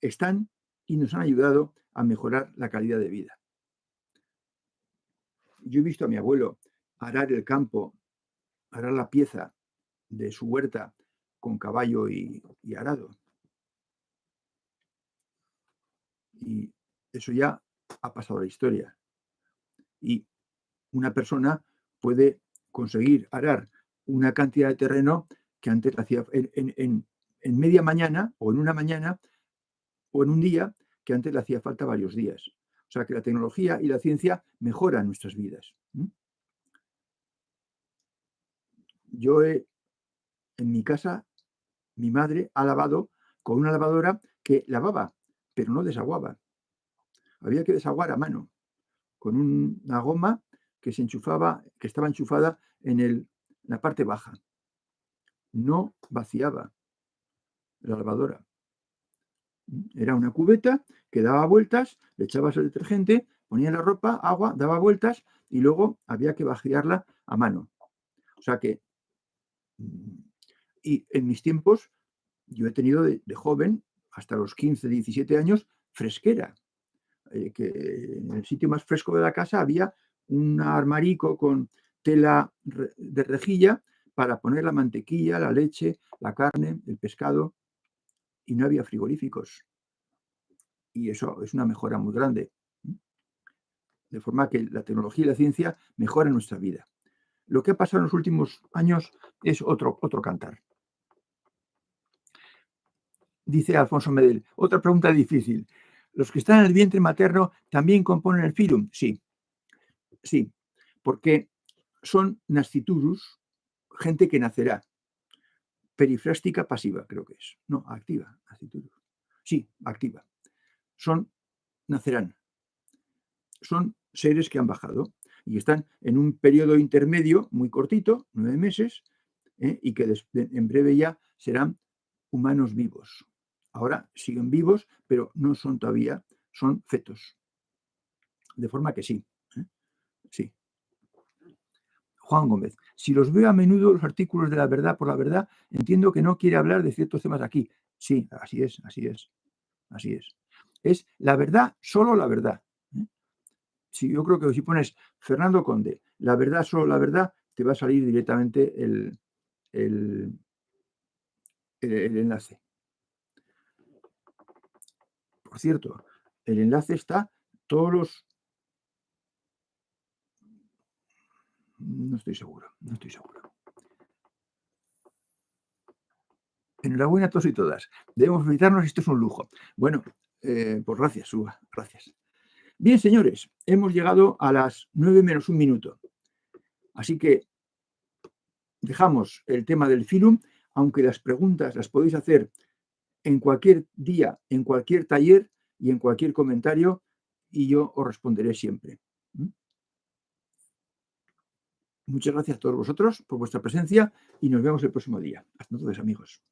están y nos han ayudado a mejorar la calidad de vida. Yo he visto a mi abuelo arar el campo, arar la pieza de su huerta con caballo y arado. Y eso ya ha pasado a la historia. Y una persona puede conseguir arar una cantidad de terreno que antes hacía en media mañana o en una mañana o en un día que antes le hacía falta varios días. O sea que la tecnología y la ciencia mejoran nuestras vidas. Yo en mi casa, mi madre ha lavado con una lavadora que lavaba, pero no desaguaba. Había que desaguar a mano, con una goma que se enchufaba, que estaba enchufada en la parte baja. No vaciaba la lavadora. Era una cubeta que daba vueltas, le echabas el detergente, ponía la ropa, agua, daba vueltas y luego había que vaciarla a mano. O sea que, y en mis tiempos, yo he tenido de joven, hasta los 15, 17 años, fresquera. que en el sitio más fresco de la casa había un armarico con tela de rejilla para poner la mantequilla, la leche, la carne, el pescado, y no había frigoríficos. Y eso es una mejora muy grande. De forma que la tecnología y la ciencia mejoran nuestra vida. Lo que ha pasado en los últimos años es otro cantar. Dice Alfonso Medel, otra pregunta difícil. ¿Los que están en el vientre materno también componen el filum? Sí, sí, porque son nasciturus, gente que nacerá. Perifrástica pasiva, creo que es. No, activa, nasciturus. Sí, activa. Nacerán. Son seres que han bajado y están en un periodo intermedio muy cortito, 9 meses, y que en breve ya serán humanos vivos. Ahora siguen vivos, pero no son todavía, son fetos. De forma que sí. Sí. Juan Gómez, si los veo a menudo los artículos de La Verdad por la Verdad, entiendo que no quiere hablar de ciertos temas aquí. Sí, así es, así es, así es. Es la verdad, solo la verdad. Sí, yo creo que si pones Fernando Conde, la verdad, solo la verdad, te va a salir directamente el enlace. Por cierto, el enlace está todos los... No estoy seguro, no estoy seguro. Enhorabuena a todos y todas. Debemos felicitarnos, esto es un lujo. Bueno, pues gracias, Suba, gracias. Bien, señores, hemos llegado a las 9 menos un minuto. Así que dejamos el tema del filum, aunque las preguntas las podéis hacer en cualquier día, en cualquier taller y en cualquier comentario, y yo os responderé siempre. Muchas gracias a todos vosotros por vuestra presencia y nos vemos el próximo día. Hasta entonces, amigos.